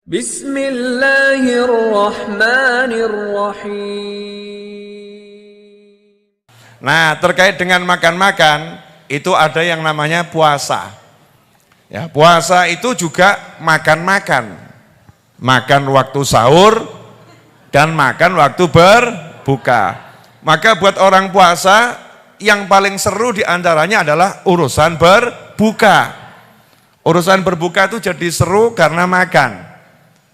Bismillahirrahmanirrahim. Nah, terkait dengan makan-makan, itu ada yang namanya puasa. Ya, puasa itu juga makan-makan. Makan waktu sahur dan makan waktu berbuka. Maka buat orang puasa, yang paling seru diantaranya adalah urusan berbuka. Urusan berbuka itu jadi seru karena makan.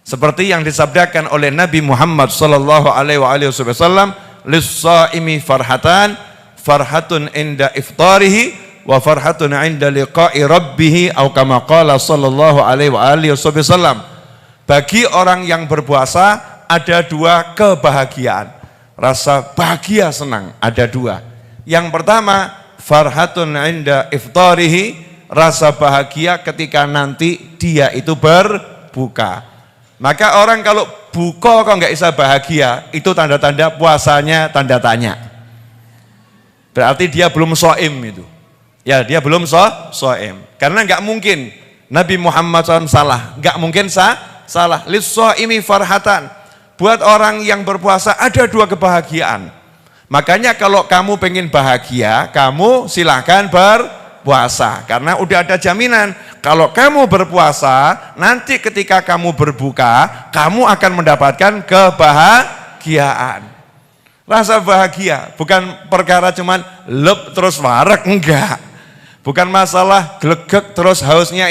Seperti yang disabdakan oleh Nabi Muhammad sallallahu alaihi wasallam, "Lis-shaimi farhatan, farhatun inda iftarihi wa farhatun inda liqa'i rabbih," atau kama qala sallallahu alaihi wasallam. Bagi orang yang berpuasa ada dua kebahagiaan. Rasa bahagia senang ada dua. Yang pertama, farhatun inda iftarihi, rasa bahagia ketika nanti dia itu berbuka. Maka orang kalau buka kok nggak bisa bahagia, itu tanda-tanda puasanya tanda tanya. Berarti dia belum shaim itu. Ya, dia belum shaim. Karena nggak mungkin Nabi Muhammad SAW salah, nggak mungkin salah. Lis-shaimi farhatan. Buat orang yang berpuasa ada dua kebahagiaan. Makanya kalau kamu pengen bahagia, kamu silahkan berpuasa. Karena udah ada jaminan. Kalau kamu berpuasa, nanti ketika kamu berbuka, kamu akan mendapatkan kebahagiaan. Rasa bahagia, bukan perkara cuman lep terus warak, enggak. Bukan masalah glegek terus hausnya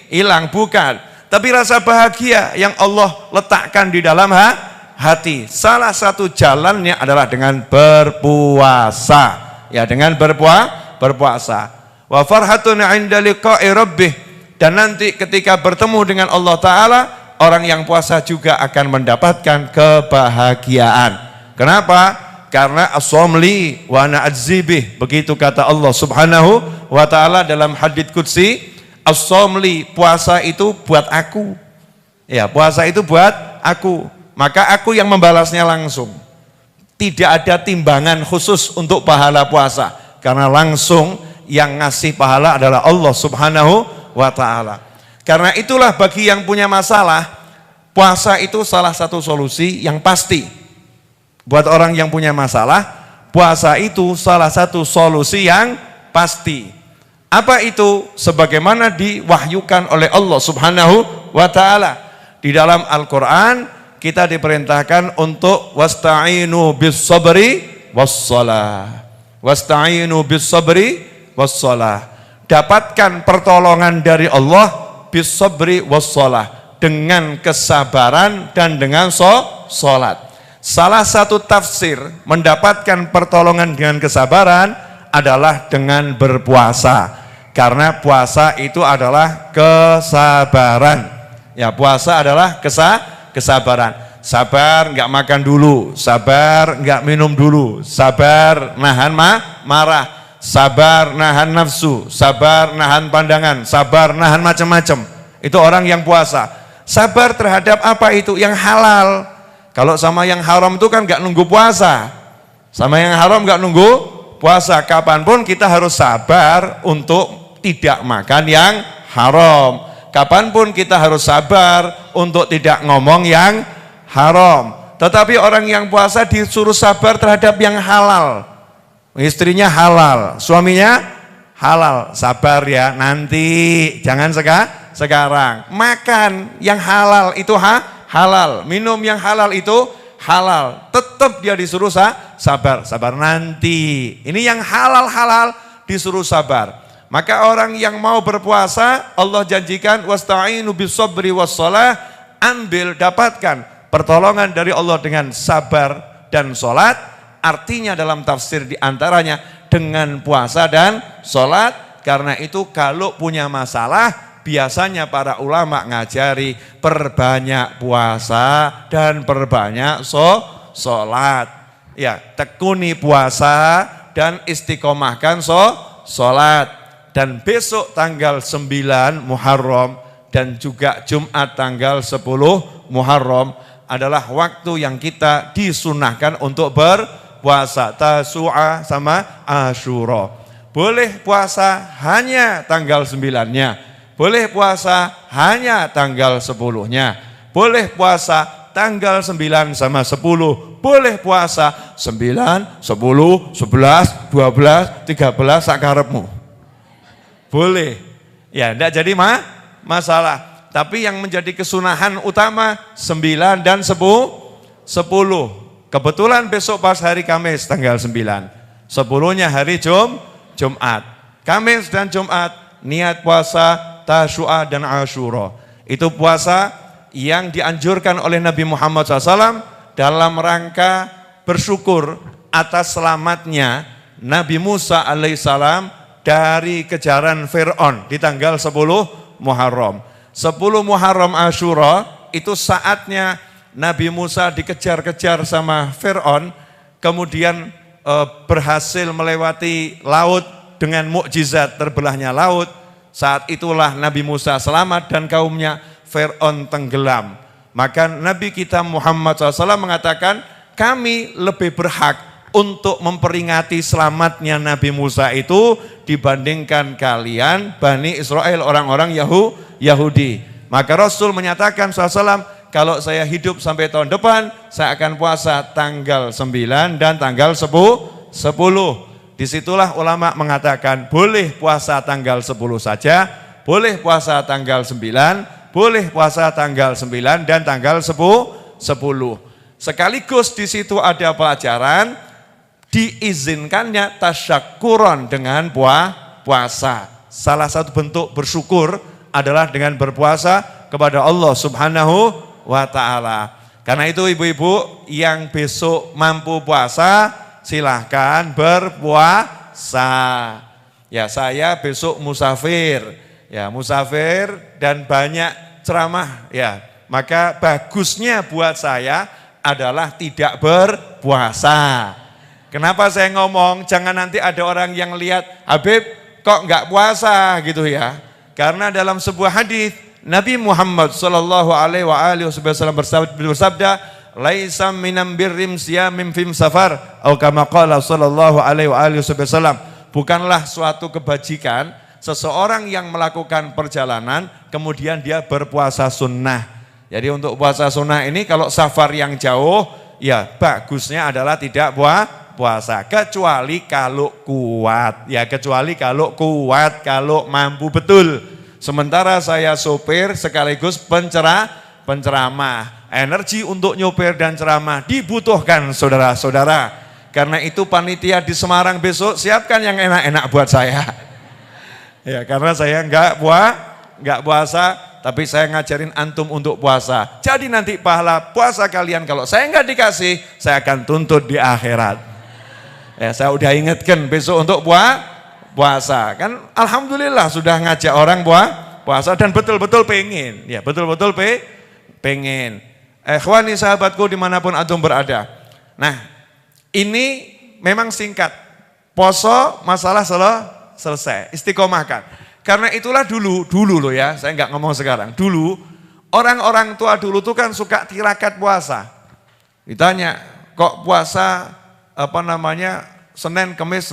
hilang, bukan. Tapi rasa bahagia yang Allah letakkan di dalam hati. Salah satu jalannya adalah dengan berpuasa. Ya, dengan berpuasa. Wa farhatun 'inda liqa'i rabbih. Dan nanti ketika bertemu dengan Allah Ta'ala, orang yang puasa juga akan mendapatkan kebahagiaan. Kenapa? Karena as-somli wa ana adzibih. Begitu kata Allah Subhanahu wa Ta'ala dalam hadits qudsi, as-somli, puasa itu buat aku. Ya, puasa itu buat aku. Maka aku yang membalasnya langsung. Tidak ada timbangan khusus untuk pahala puasa. Karena langsung yang ngasih pahala adalah Allah Subhanahu wa ta'ala. Karena itulah bagi yang punya masalah, puasa itu salah satu solusi yang pasti. Buat orang yang punya masalah, puasa itu salah satu solusi yang pasti. Apa itu? Sebagaimana diwahyukan oleh Allah Subhanahu wa ta'ala. Di dalam Al-Quran kita diperintahkan untuk wasta'inu bis sabri wassalah. Wasta'inu bis sabri wassalah. Dapatkan pertolongan dari Allah bis sabri wassalah, dengan kesabaran dan dengan sholat. Salah satu tafsir mendapatkan pertolongan dengan kesabaran adalah dengan berpuasa. Karena puasa itu adalah kesabaran. Ya, puasa adalah kesabaran. Sabar nggak makan dulu, sabar nggak minum dulu, sabar nahan marah, sabar nahan nafsu, sabar nahan pandangan, sabar nahan macam-macam. Itu orang yang puasa. Sabar terhadap apa itu? Yang halal. Kalau sama yang haram itu kan nggak nunggu puasa. Sama yang haram nggak nunggu puasa. Kapanpun kita harus sabar untuk tidak makan yang haram. Kapanpun kita harus sabar untuk tidak ngomong yang haram. Tetapi orang yang puasa disuruh sabar terhadap yang halal. Istrinya halal, suaminya halal, sabar ya, nanti jangan sekarang. Makan yang halal itu halal, minum yang halal itu halal. Tetap dia disuruh sabar nanti. Ini yang halal disuruh sabar. Maka orang yang mau berpuasa, Allah janjikan wasta'inu bis sabri wassalah, ambil, dapatkan pertolongan dari Allah dengan sabar dan sholat. Artinya dalam tafsir diantaranya dengan puasa dan sholat. Karena itu kalau punya masalah, biasanya para ulama ngajari perbanyak puasa dan perbanyak sholat. Ya, tekuni puasa dan istiqomahkan sholat. Dan besok tanggal 9 Muharram dan juga Jumat tanggal 10 Muharram adalah waktu yang kita disunahkan untuk puasa Tasu'a sama Asyura. Boleh puasa hanya tanggal 9-nya, boleh puasa hanya tanggal 10-nya. Boleh puasa tanggal 9 sama 10. Boleh puasa 9, 10, 11, 12, 13 sakarepmu. Boleh. Ya, enggak jadi masalah. Tapi yang menjadi kesunahan utama 9 dan 10. Kebetulan besok pas hari Kamis tanggal 9. 10-nya hari Jumat. Kamis dan Jumat niat puasa Tasyu'a dan Asyura. Itu puasa yang dianjurkan oleh Nabi Muhammad SAW dalam rangka bersyukur atas selamatnya Nabi Musa alaihissalam dari kejaran Fir'aun di tanggal 10 Muharram. 10 Muharram Asyura itu saatnya Nabi Musa dikejar-kejar sama Fir'aun, kemudian berhasil melewati laut dengan mukjizat terbelahnya laut. Saat itulah Nabi Musa selamat dan kaumnya Fir'aun tenggelam. Maka Nabi kita Muhammad SAW mengatakan, kami lebih berhak untuk memperingati selamatnya Nabi Musa itu dibandingkan kalian Bani Israel, orang-orang Yahudi. Maka Rasul menyatakan SAW, kalau saya hidup sampai tahun depan, saya akan puasa tanggal 9 dan tanggal 10. Disitulah ulama mengatakan boleh puasa tanggal 10 saja, boleh puasa tanggal 9, boleh puasa tanggal 9 dan tanggal 10. Sekaligus di situ ada pelajaran diizinkannya tasyakuron dengan puasa. Salah satu bentuk bersyukur adalah dengan berpuasa kepada Allah Subhanahu wa ta'ala. Karena itu ibu-ibu yang besok mampu puasa, silahkan berpuasa. Ya, saya besok musafir. Ya, musafir dan banyak ceramah. Ya, maka bagusnya buat saya adalah tidak berpuasa. Kenapa saya ngomong? Jangan nanti ada orang yang lihat, Habib kok enggak puasa gitu ya. Karena dalam sebuah hadis Nabi Muhammad sallallahu alaihi wasallam bersabda, laisa minam birrim siyamim fim safar atau kama qala sallallahu alaihi wasallam. Bukanlah suatu kebajikan seseorang yang melakukan perjalanan kemudian dia berpuasa sunnah. Jadi untuk puasa sunnah ini kalau safar yang jauh ya bagusnya adalah tidak puasa kecuali kalau kuat. Ya kecuali kalau kuat, kalau mampu betul. Sementara saya sopir sekaligus penceramah. Energi untuk nyopir dan ceramah dibutuhkan saudara-saudara. Karena itu panitia di Semarang besok siapkan yang enak-enak buat saya. Ya karena saya enggak puasa, tapi saya ngajarin antum untuk puasa. Jadi nanti pahala puasa kalian kalau saya enggak dikasih, saya akan tuntut di akhirat. Ya saya udah ingatkan besok untuk puasa. Kan alhamdulillah sudah ngajak orang puasa dan betul-betul pengen. Ya betul-betul pengen. Ikhwani sahabatku dimanapun antum berada. Nah ini memang singkat. Poso masalah selesai. Istiqomahkan. Karena itulah dulu loh ya. Saya nggak ngomong sekarang. Dulu orang-orang tua dulu tuh kan suka tirakat puasa. Ditanya kok puasa Senin Kemis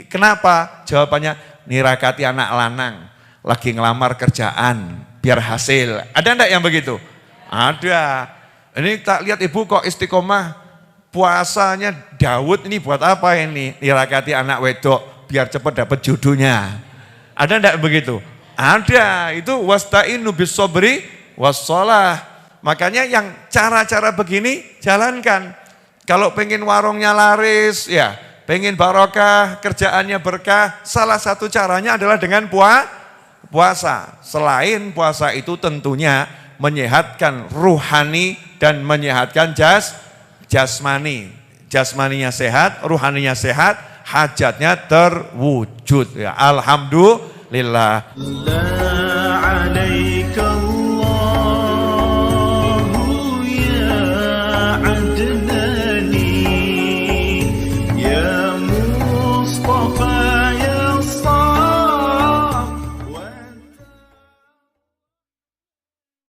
kenapa? Jawabannya nirakati anak lanang. Lagi ngelamar kerjaan biar hasil. Ada enggak yang begitu? Ada. Ini tak lihat ibu kok istiqomah puasanya Daud ini buat apa ini? Nirakati anak wedok biar cepat dapat jodohnya. Ada enggak begitu? Ada. Itu wasta'inu bis-sabri was-shalah. Makanya yang cara-cara begini jalankan. Kalau pengen warungnya laris, ya pengen barokah, kerjaannya berkah, salah satu caranya adalah dengan puasa. Selain puasa itu tentunya menyehatkan ruhani dan menyehatkan jasmani. Jasmaninya sehat, ruhaninya sehat, hajatnya terwujud. Ya, alhamdulillah.